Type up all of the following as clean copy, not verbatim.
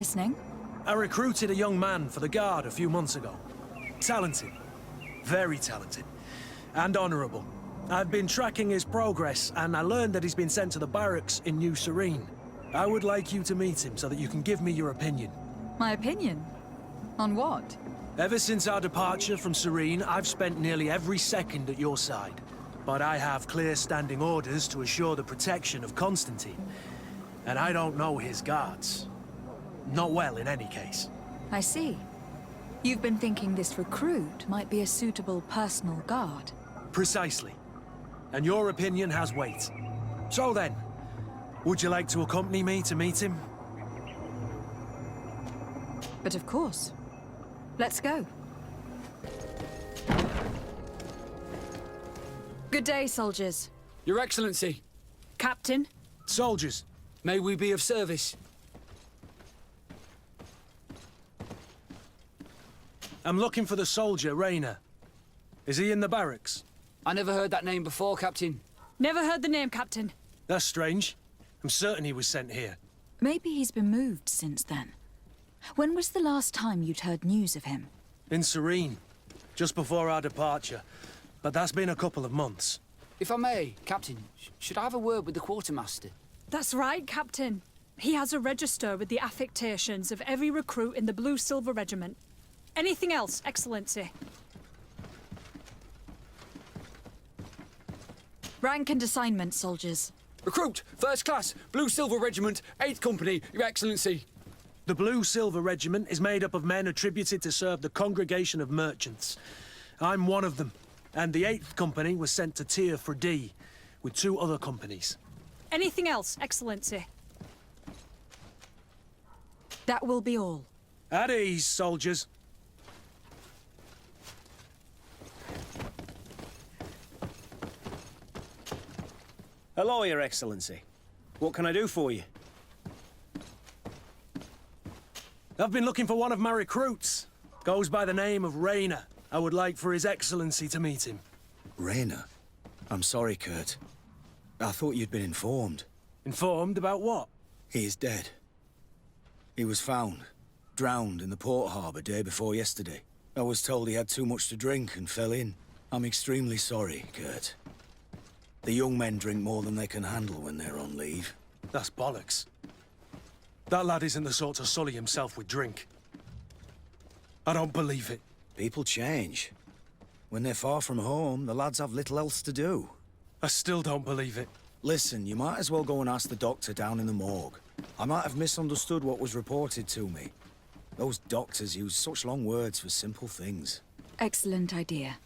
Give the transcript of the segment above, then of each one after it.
Listening? I recruited a young man for the Guard a few months ago. Talented. Very talented. And honorable. I've been tracking his progress, and I learned that he's been sent to the barracks in New Serene. I would like you to meet him so that you can give me your opinion. My opinion? On what? Ever since our departure from Serene, I've spent nearly every second at your side. But I have clear standing orders to assure the protection of Constantine. And I don't know his guards. Not well, in any case. I see. You've been thinking this recruit might be a suitable personal guard. Precisely. And your opinion has weight. So then, would you like to accompany me to meet him? But of course. Let's go. Good day, soldiers. Your Excellency. Captain. Soldiers. May we be of service? I'm looking for the soldier, Rayner. Is he in the barracks? I never heard that name before, Captain. Never heard the name, Captain. That's strange. I'm certain he was sent here. Maybe he's been moved since then. When was the last time you'd heard news of him? In Serene. Just before our departure. But that's been a couple of months. If I may, Captain, should I have a word with the quartermaster? That's right, Captain. He has a register with the affectations of every recruit in the Blue-Silver Regiment. Anything else, Excellency? Rank and assignment, soldiers. Recruit, first class, Blue-Silver Regiment, 8th Company, Your Excellency. The Blue-Silver Regiment is made up of men attributed to serve the Congregation of Merchants. I'm one of them, and the 8th Company was sent to Tier for D, with 2 other companies. Anything else, Excellency? That will be all. At ease, soldiers. Hello, Your Excellency. What can I do for you? I've been looking for one of my recruits. Goes by the name of Rayner. I would like for His Excellency to meet him. Rayner? I'm sorry, Kurt. I thought you'd been informed. Informed about what? He is dead. He was found, drowned in the port harbour day before yesterday. I was told he had too much to drink and fell in. I'm extremely sorry, Kurt. The young men drink more than they can handle when they're on leave. That's bollocks. That lad isn't the sort to sully himself with drink. I don't believe it. People change. When they're far from home, the lads have little else to do. I still don't believe it. Listen, you might as well go and ask the doctor down in the morgue. I might have misunderstood what was reported to me. Those doctors use such long words for simple things. Excellent idea.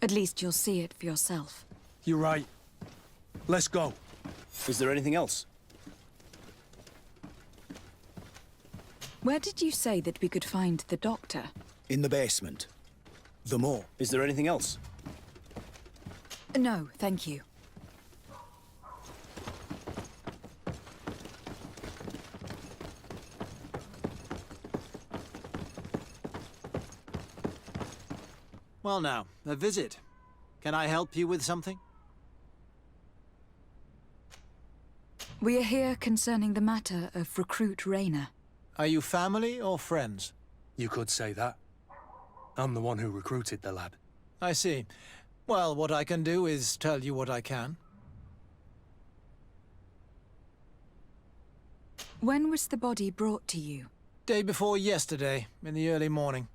At least you'll see it for yourself. You're right. Let's go. Is there anything else? Where did you say that we could find the doctor? In the basement. The morgue. Is there anything else? No, thank you. Well now, a visit. Can I help you with something? We are here concerning the matter of recruit Rayner. Are you family or friends? You could say that. I'm the one who recruited the lad. I see. Well, what I can do is tell you what I can. When was the body brought to you? Day before yesterday, in the early morning.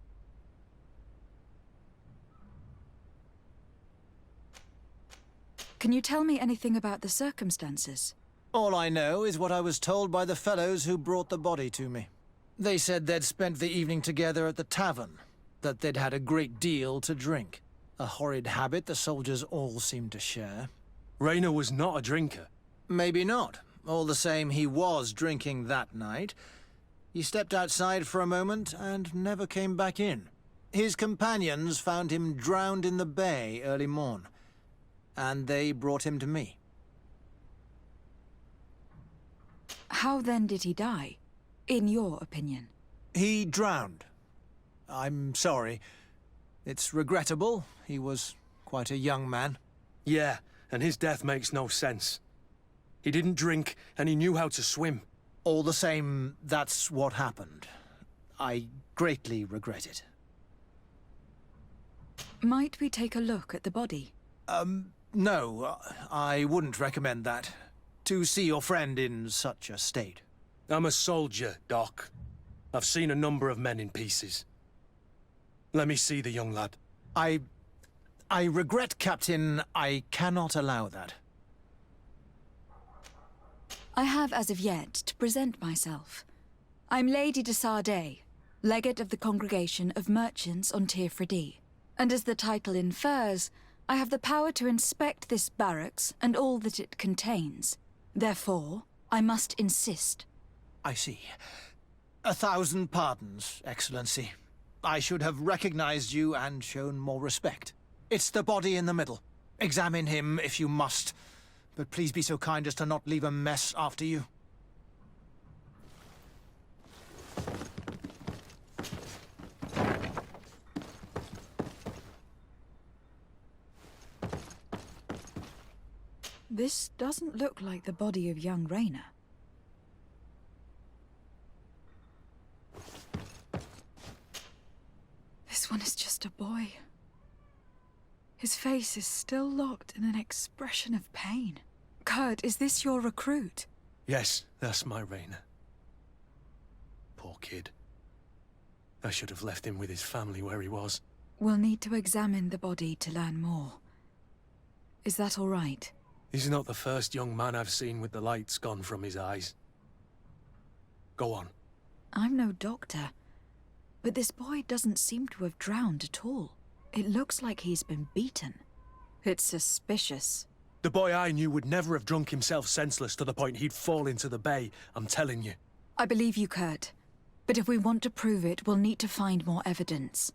Can you tell me anything about the circumstances? All I know is what I was told by the fellows who brought the body to me. They said they'd spent the evening together at the tavern, that they'd had a great deal to drink. A horrid habit the soldiers all seemed to share. Rayner was not a drinker. Maybe not. All the same, he was drinking that night. He stepped outside for a moment and never came back in. His companions found him drowned in the bay early morn, and they brought him to me. How then did he die, in your opinion? He drowned. I'm sorry. It's regrettable. He was quite a young man. Yeah, and his death makes no sense. He didn't drink, and he knew how to swim. All the same, that's what happened. I greatly regret it. Might we take a look at the body? No, I wouldn't recommend that. To see your friend in such a state. I'm a soldier, Doc. I've seen a number of men in pieces. Let me see the young lad. I regret, Captain. I cannot allow that. I have as of yet to present myself. I'm Lady de Sardet, legate of the Congregation of Merchants on Tirfredi. And as the title infers, I have the power to inspect this barracks and all that it contains. Therefore, I must insist. I see. 1,000 pardons, Excellency. I should have recognized you and shown more respect. It's the body in the middle. Examine him if you must, but please be so kind as to not leave a mess after you. This doesn't look like the body of young Rayner. This one is just a boy. His face is still locked in an expression of pain. Kurt, is this your recruit? Yes, that's my Rayner. Poor kid. I should have left him with his family where he was. We'll need to examine the body to learn more. Is that all right? He's not the first young man I've seen with the lights gone from his eyes. Go on. I'm no doctor, but this boy doesn't seem to have drowned at all. It looks like he's been beaten. It's suspicious. The boy I knew would never have drunk himself senseless to the point he'd fall into the bay, I'm telling you. I believe you, Kurt. But if we want to prove it, we'll need to find more evidence.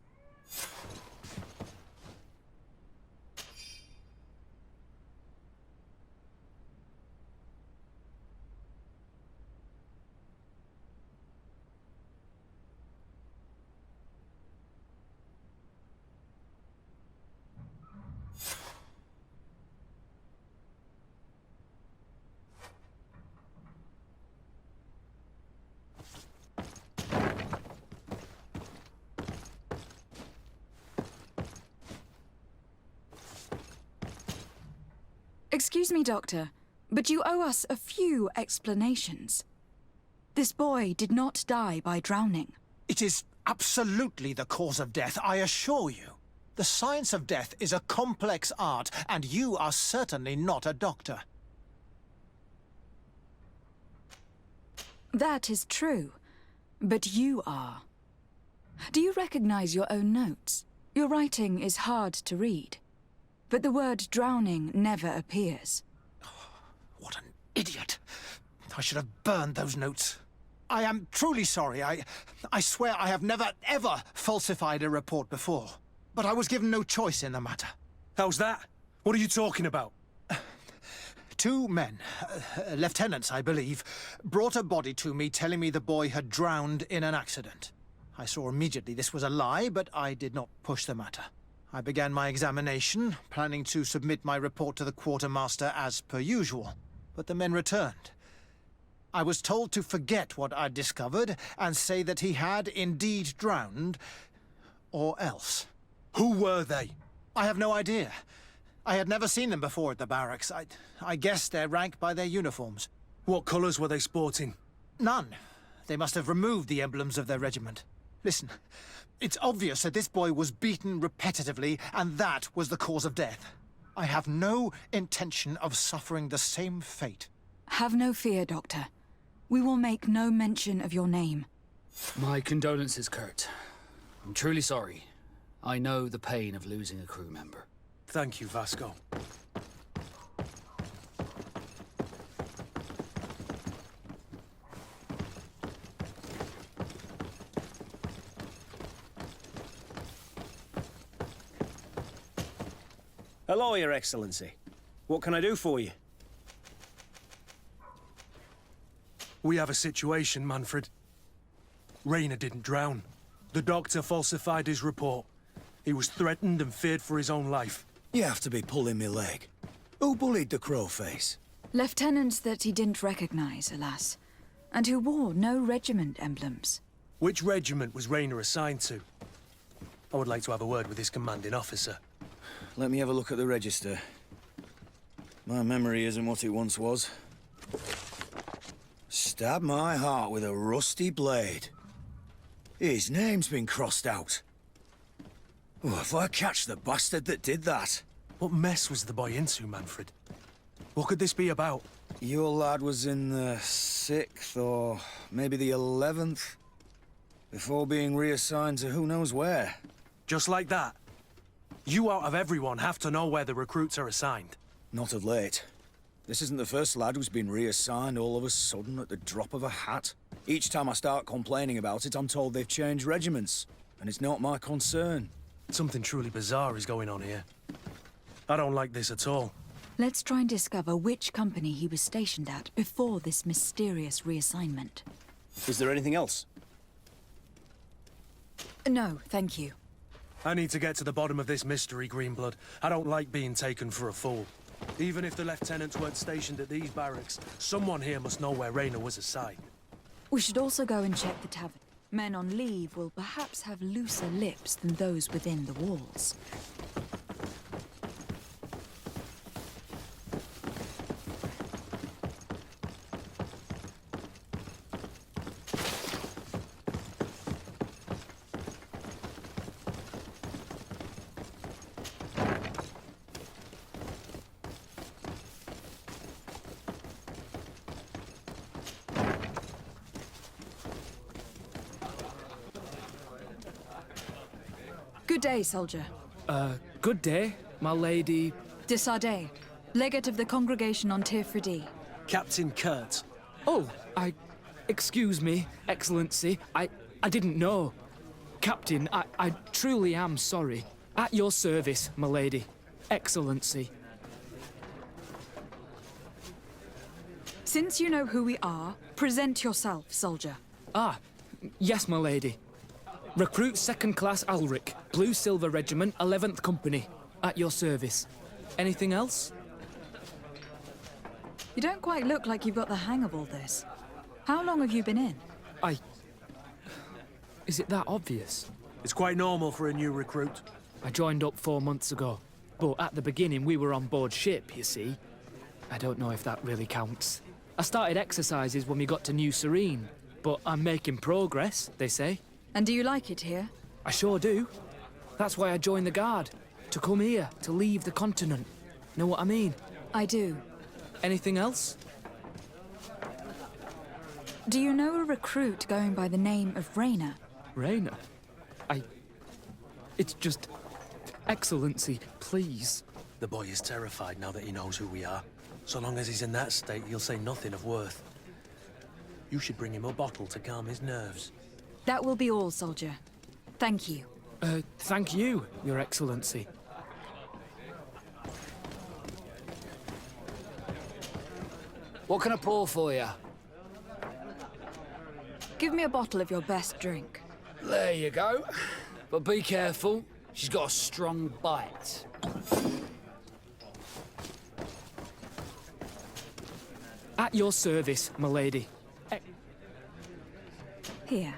Excuse me, Doctor, but you owe us a few explanations. This boy did not die by drowning. It is absolutely the cause of death, I assure you. The science of death is a complex art, and you are certainly not a doctor. That is true, but you are. Do you recognize your own notes? Your writing is hard to read, but the word drowning never appears. What an idiot. I should have burned those notes. I am truly sorry. I swear I have never, ever falsified a report before. But I was given no choice in the matter. How's that? What are you talking about? 2 men, lieutenants, I believe, brought a body to me telling me the boy had drowned in an accident. I saw immediately this was a lie, but I did not push the matter. I began my examination, planning to submit my report to the quartermaster as per usual. But the men returned. I was told to forget what I'd discovered and say that he had indeed drowned, or else. Who were they? I have no idea. I had never seen them before at the barracks. I guessed their rank by their uniforms. What colours were they sporting? None. They must have removed the emblems of their regiment. Listen, it's obvious that this boy was beaten repetitively, and that was the cause of death. I have no intention of suffering the same fate. Have no fear, Doctor. We will make no mention of your name. My condolences, Kurt. I'm truly sorry. I know the pain of losing a crew member. Thank you, Vasco. Hello, Your Excellency. What can I do for you? We have a situation, Manfred. Rayner didn't drown. The doctor falsified his report. He was threatened and feared for his own life. You have to be pulling me leg. Who bullied the crowface? Lieutenants that he didn't recognize, alas. and who wore no regiment emblems. Which regiment was Rayner assigned to? I would like to have a word with his commanding officer. Let me have a look at the register. My memory isn't what it once was. Stab my heart with a rusty blade. His name's been crossed out. Oh, if I catch the bastard that did that. What mess was the boy into, Manfred? What could this be about? Your lad was in the 6th or maybe the 11th, before being reassigned to who knows where. Just like that? You out of everyone have to know where the recruits are assigned. Not of late. This isn't the first lad who's been reassigned all of a sudden at the drop of a hat. Each time I start complaining about it, I'm told they've changed regiments, and it's not my concern. Something truly bizarre is going on here. I don't like this at all. Let's try and discover which company he was stationed at before this mysterious reassignment. Is there anything else? No, thank you. I need to get to the bottom of this mystery, Greenblood. I don't like being taken for a fool. Even if the lieutenants weren't stationed at these barracks, someone here must know where Rayner was assigned. We should also go and check the tavern. Men on leave will perhaps have looser lips than those within the walls. Good day, soldier. Good day, my lady. De Sardet, legate of the congregation on Tir Fridi. Captain Kurt. Oh, excuse me, Excellency. I didn't know. Captain, I truly am sorry. At your service, my lady. Excellency. Since you know who we are, present yourself, soldier. Ah, yes, my lady. Recruit 2nd Class Alric, Blue Silver Regiment, 11th Company. At your service. Anything else? You don't quite look like you've got the hang of all this. How long have you been in? Is it that obvious? It's quite normal for a new recruit. I joined up 4 months ago. But at the beginning, we were on board ship, you see. I don't know if that really counts. I started exercises when we got to New Serene. But I'm making progress, they say. And do you like it here? I sure do. That's why I joined the Guard. To come here, to leave the continent. Know what I mean? I do. Anything else? Do you know a recruit going by the name of Rayner? Rayner? It's just... Excellency, please. The boy is terrified now that he knows who we are. So long as he's in that state, he'll say nothing of worth. You should bring him a bottle to calm his nerves. That will be all, soldier. Thank you. Thank you, Your Excellency. What can I pour for you? Give me a bottle of your best drink. There you go. But be careful. She's got a strong bite. At your service, my lady. Here.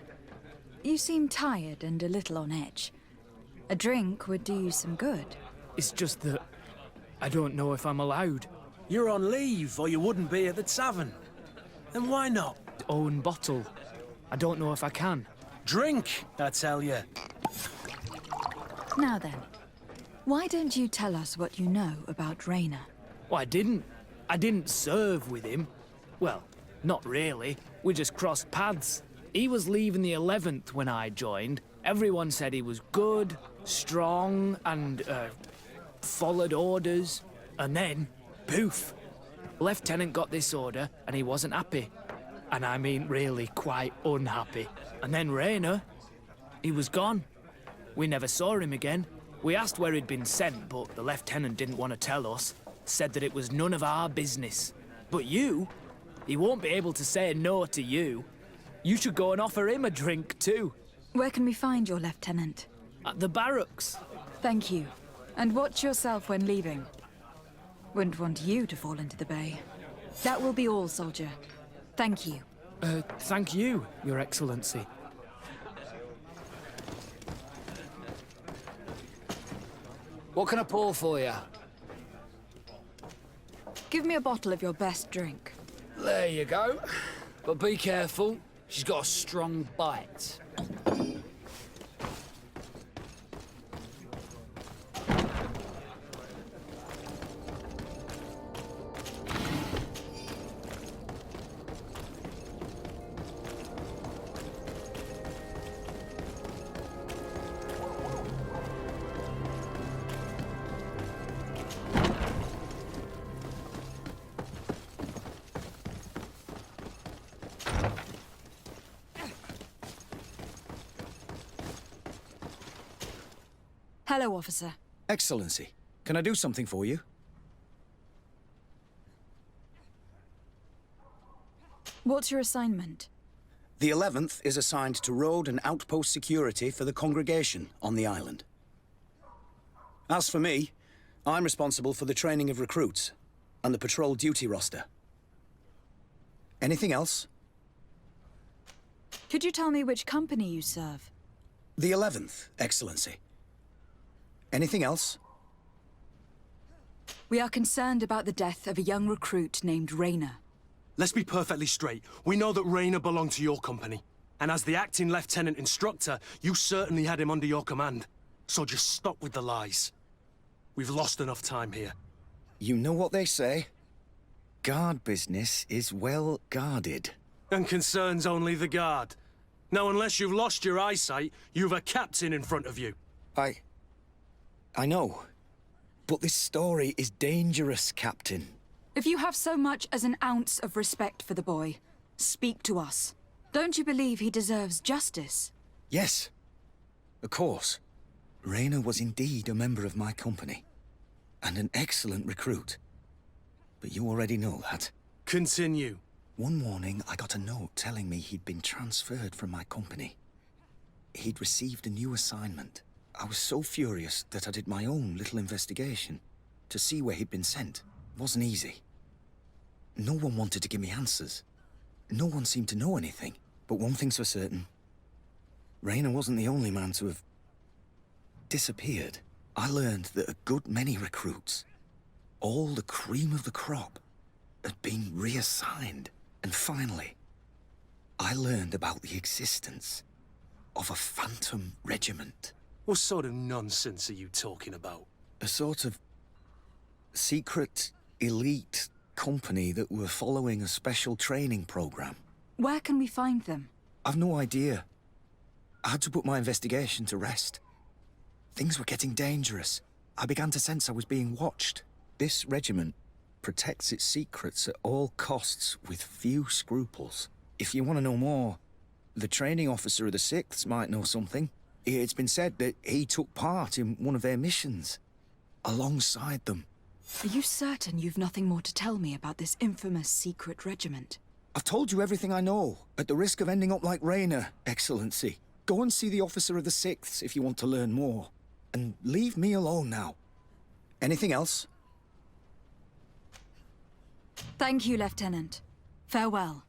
You seem tired and a little on edge. A drink would do you some good. It's just that... I don't know if I'm allowed. You're on leave, or you wouldn't be at the tavern. Then why not? Own bottle. I don't know if I can. Drink, I tell you. Now then, why don't you tell us what you know about Rayner? Well, I didn't serve with him. Well, not really. We just crossed paths. He was leaving the 11th when I joined. Everyone said he was good, strong, and, followed orders. And then, poof. Lieutenant got this order, and he wasn't happy. And I mean really quite unhappy. And then Rayner, he was gone. We never saw him again. We asked where he'd been sent, but the lieutenant didn't want to tell us. Said that it was none of our business. But you, he won't be able to say no to you. You should go and offer him a drink too. Where can we find your lieutenant? At the barracks. Thank you. And watch yourself when leaving. Wouldn't want you to fall into the bay. That will be all, soldier. Thank you. Thank you, Your Excellency. What can I pour for you? Give me a bottle of your best drink. There you go. But be careful. She's got a strong bite. Hello, officer. Excellency, can I do something for you? What's your assignment? The 11th is assigned to road and outpost security for the congregation on the island. As for me, I'm responsible for the training of recruits and the patrol duty roster. Anything else? Could you tell me which company you serve? The 11th, Excellency. Anything else? We are concerned about the death of a young recruit named Rayner. Let's be perfectly straight. We know that Rayner belonged to your company. And as the acting lieutenant instructor, you certainly had him under your command. So just stop with the lies. We've lost enough time here. You know what they say? Guard business is well guarded. And concerns only the guard. Now, unless you've lost your eyesight, you've a captain in front of you. I know. But this story is dangerous, Captain. If you have so much as an ounce of respect for the boy, speak to us. Don't you believe he deserves justice? Yes. Of course. Rayner was indeed a member of my company. And an excellent recruit. But you already know that. Continue. One morning, I got a note telling me he'd been transferred from my company. He'd received a new assignment. I was so furious that I did my own little investigation. To see where he'd been sent wasn't easy. No one wanted to give me answers. No one seemed to know anything. But one thing's for certain. Rayner wasn't the only man to have disappeared. I learned that a good many recruits, all the cream of the crop, had been reassigned. And finally, I learned about the existence of a phantom regiment. What sort of nonsense are you talking about? A sort of secret, elite company that were following a special training program. Where can we find them? I've no idea. I had to put my investigation to rest. Things were getting dangerous. I began to sense I was being watched. This regiment protects its secrets at all costs with few scruples. If you want to know more, the training officer of the 6th might know something. It's been said that he took part in one of their missions, alongside them. Are you certain you've nothing more to tell me about this infamous secret regiment? I've told you everything I know, at the risk of ending up like Rayner, Excellency. Go and see the officer of the 6th if you want to learn more. And leave me alone now. Anything else? Thank you, Lieutenant. Farewell.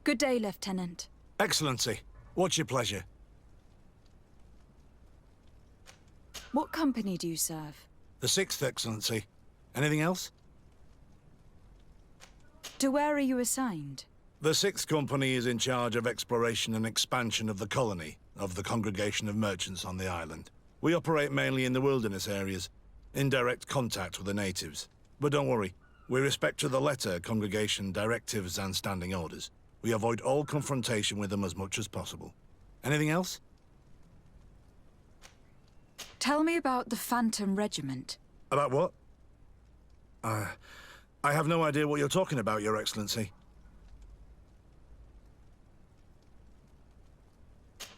Good day, Lieutenant. Excellency, what's your pleasure? What company do you serve? The 6th, Excellency. Anything else? To where are you assigned? The 6th Company is in charge of exploration and expansion of the colony of the Congregation of Merchants on the island. We operate mainly in the wilderness areas, in direct contact with the natives. But don't worry, We respect to the letter congregation directives and standing orders. We avoid all confrontation with them as much as possible. Anything else? Tell me about the Phantom Regiment. About what? I have no idea what you're talking about, Your Excellency.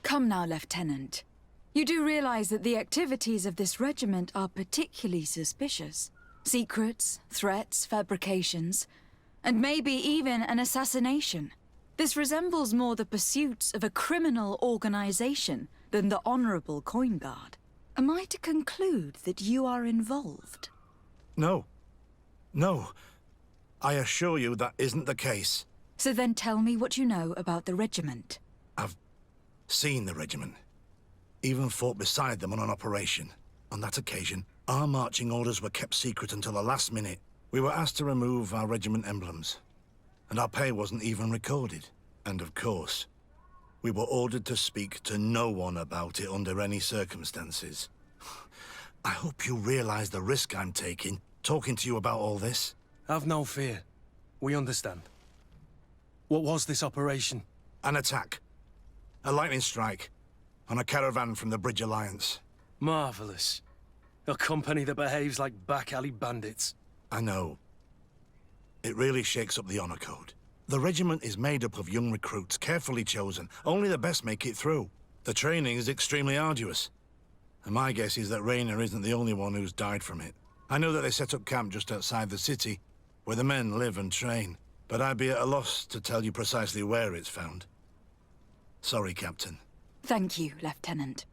Come now, Lieutenant. You do realize that the activities of this regiment are particularly suspicious. Secrets, threats, fabrications, and maybe even an assassination. This resembles more the pursuits of a criminal organization than the honorable coin guard. Am I to conclude that you are involved? No. No. I assure you that isn't the case. So then tell me what you know about the regiment. I've seen the regiment. Even fought beside them on an operation. On that occasion, our marching orders were kept secret until the last minute. We were asked to remove our regiment emblems. And our pay wasn't even recorded. And of course, we were ordered to speak to no one about it under any circumstances. I hope you realize the risk I'm taking, talking to you about all this. Have no fear. We understand. What was this operation? An attack. A lightning strike. On a caravan from the Bridge Alliance. Marvelous. A company that behaves like back-alley bandits. I know. It really shakes up the honor code. The regiment is made up of young recruits, carefully chosen. Only the best make it through. The training is extremely arduous. And my guess is that Raynor isn't the only one who's died from it. I know that they set up camp just outside the city, where the men live and train. But I'd be at a loss to tell you precisely where it's found. Sorry, Captain. Thank you, Lieutenant.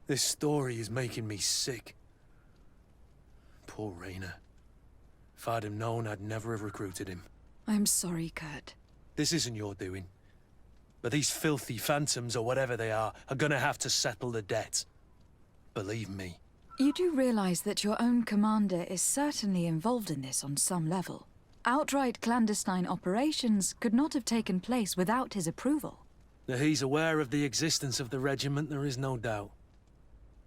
This story is making me sick. Poor Raynor. If I'd have known, I'd never have recruited him. I'm sorry, Kurt. This isn't your doing. But these filthy phantoms, or whatever they are gonna have to settle the debt. Believe me. You do realize that your own commander is certainly involved in this on some level. Outright clandestine operations could not have taken place without his approval. That he's aware of the existence of the regiment, there is no doubt.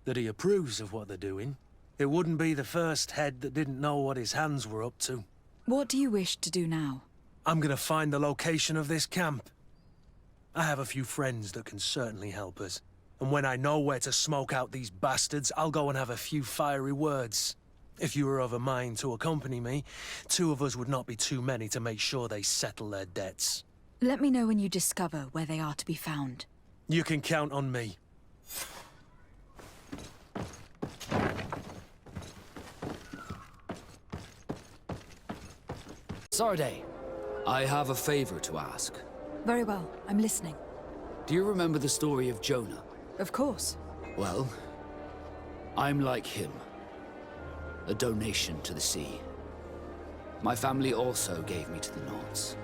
That he approves of what they're doing. It wouldn't be the first head that didn't know what his hands were up to. What do you wish to do now? I'm gonna find the location of this camp. I have a few friends that can certainly help us. And when I know where to smoke out these bastards, I'll go and have a few fiery words. If you were of a mind to accompany me, 2 of us would not be too many to make sure they settle their debts. Let me know when you discover where they are to be found. You can count on me. Sarday, I have a favor to ask. Very well, I'm listening. Do you remember the story of Jonah? Of course. Well, I'm like him. A donation to the sea. My family also gave me to the Nauts.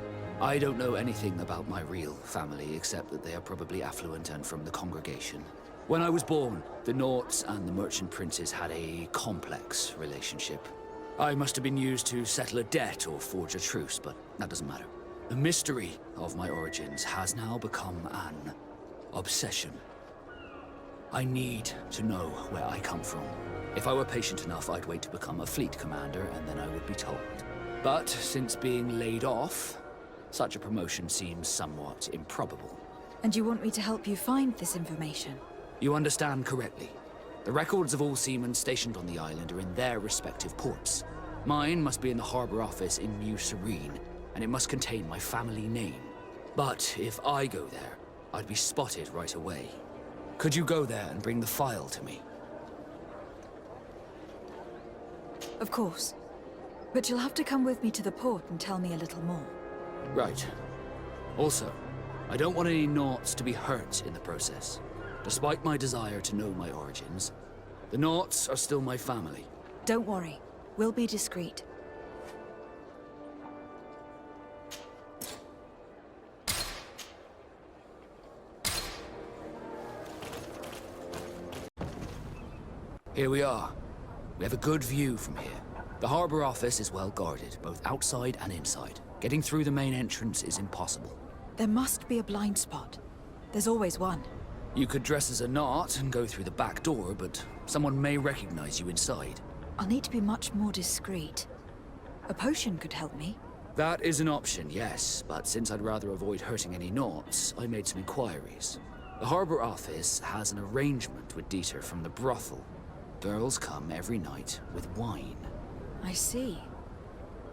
I don't know anything about my real family, except that they are probably affluent and from the congregation. When I was born, the Nauts and the Merchant Princes had a complex relationship. I must have been used to settle a debt or forge a truce, but that doesn't matter. The mystery of my origins has now become an obsession. I need to know where I come from. If I were patient enough, I'd wait to become a fleet commander, and then I would be told. But since being laid off, such a promotion seems somewhat improbable. And you want me to help you find this information? You understand correctly. The records of all seamen stationed on the island are in their respective ports. Mine must be in the harbor office in New Serene, and it must contain my family name. But if I go there, I'd be spotted right away. Could you go there and bring the file to me? Of course. But you'll have to come with me to the port and tell me a little more. Right. Also, I don't want any Nauts to be hurt in the process. Despite my desire to know my origins, the Nauts are still my family. Don't worry. We'll be discreet. Here we are. We have a good view from here. The harbor office is well guarded, both outside and inside. Getting through the main entrance is impossible. There must be a blind spot. There's always one. You could dress as a Naut and go through the back door, but someone may recognize you inside. I'll need to be much more discreet. A potion could help me. That is an option, yes, but since I'd rather avoid hurting any knots, I made some inquiries. The harbor office has an arrangement with Dieter from the brothel. Girls come every night with wine. I see.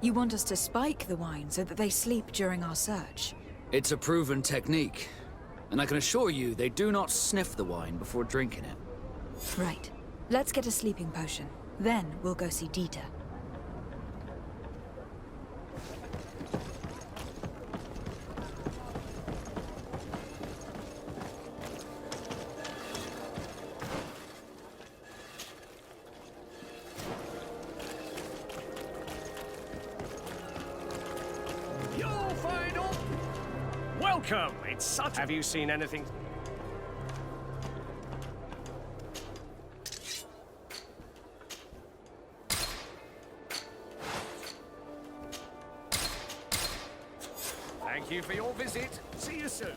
You want us to spike the wine so that they sleep during our search? It's a proven technique, and I can assure you they do not sniff the wine before drinking it. Right. Let's get a sleeping potion. Then we'll go see Dieter. You're final! Welcome! It's such... Have you seen anything? Thank you for your visit. See you soon.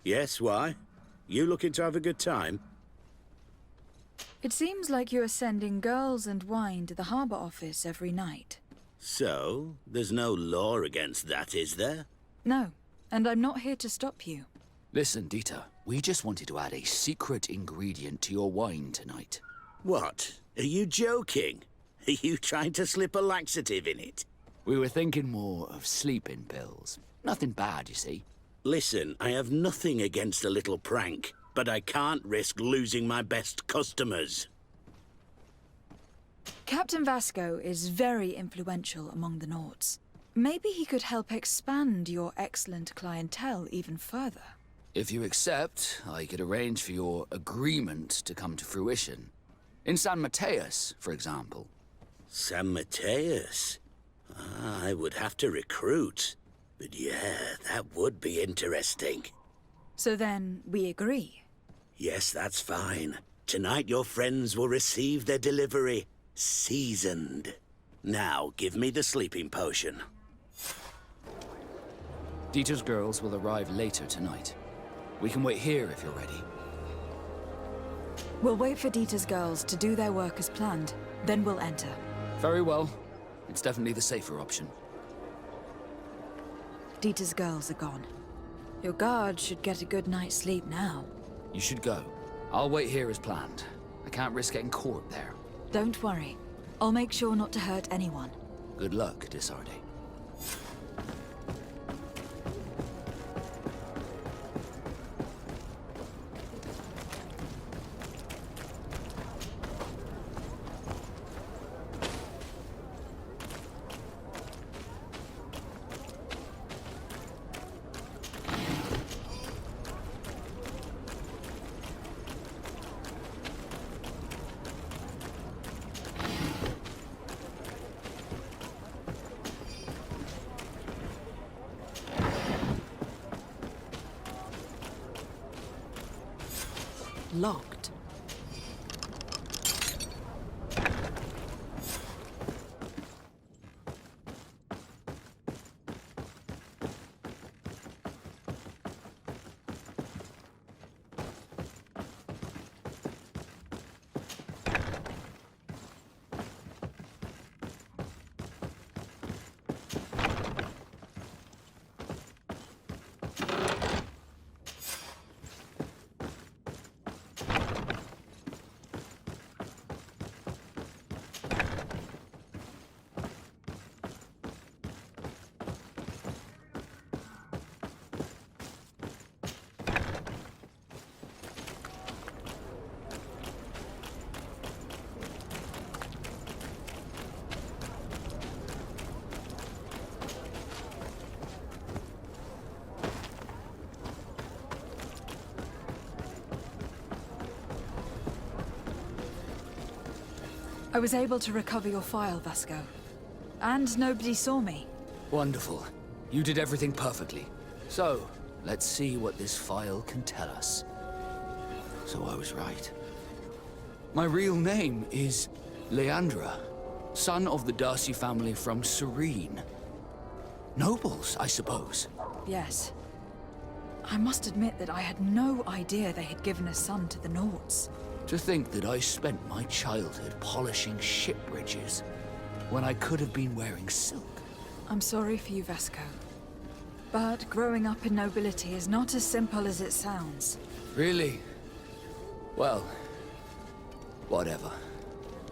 Yes, why? You looking to have a good time? It seems like you are sending girls and wine to the harbor office every night. So, there's no law against that, is there? No, and I'm not here to stop you. Listen, Dieter, we just wanted to add a secret ingredient to your wine tonight. What? Are you joking? Are you trying to slip a laxative in it? We were thinking more of sleeping pills. Nothing bad, you see. Listen, I have nothing against a little prank, but I can't risk losing my best customers. Captain Vasco is very influential among the Nords. Maybe he could help expand your excellent clientele even further. If you accept, I could arrange for your agreement to come to fruition. In San Mateus, for example. San Mateus? I would have to recruit. But yeah, that would be interesting. So then, we agree? Yes, that's fine. Tonight your friends will receive their delivery. Seasoned. Now, give me the sleeping potion. Dieter's girls will arrive later tonight. We can wait here if you're ready. We'll wait for Dieter's girls to do their work as planned. Then we'll enter. Very well. It's definitely the safer option. Dieter's girls are gone. Your guard should get a good night's sleep now. You should go. I'll wait here as planned. I can't risk getting caught there. Don't worry. I'll make sure not to hurt anyone. Good luck, Desarde. Locked. I was able to recover your file, Vasco. And nobody saw me. Wonderful. You did everything perfectly. So, let's see what this file can tell us. So I was right. My real name is Leandra, son of the Darcy family from Serene. Nobles, I suppose. Yes. I must admit that I had no idea they had given a son to the Nauts. To think that I spent my childhood polishing ship bridges, when I could have been wearing silk. I'm sorry for you, Vasco. But growing up in nobility is not as simple as it sounds. Really? Well, whatever.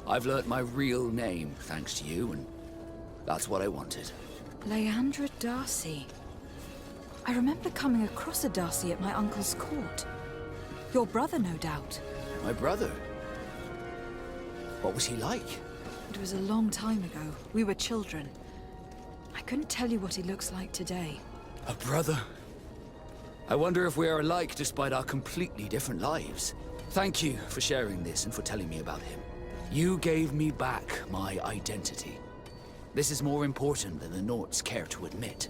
I've learnt my real name, thanks to you, and that's what I wanted. Leandra Darcy. I remember coming across a Darcy at my uncle's court. Your brother, no doubt. My brother? What was he like? It was a long time ago. We were children. I couldn't tell you what he looks like today. A brother? I wonder if we are alike despite our completely different lives. Thank you for sharing this and for telling me about him. You gave me back my identity. This is more important than the Nauts care to admit.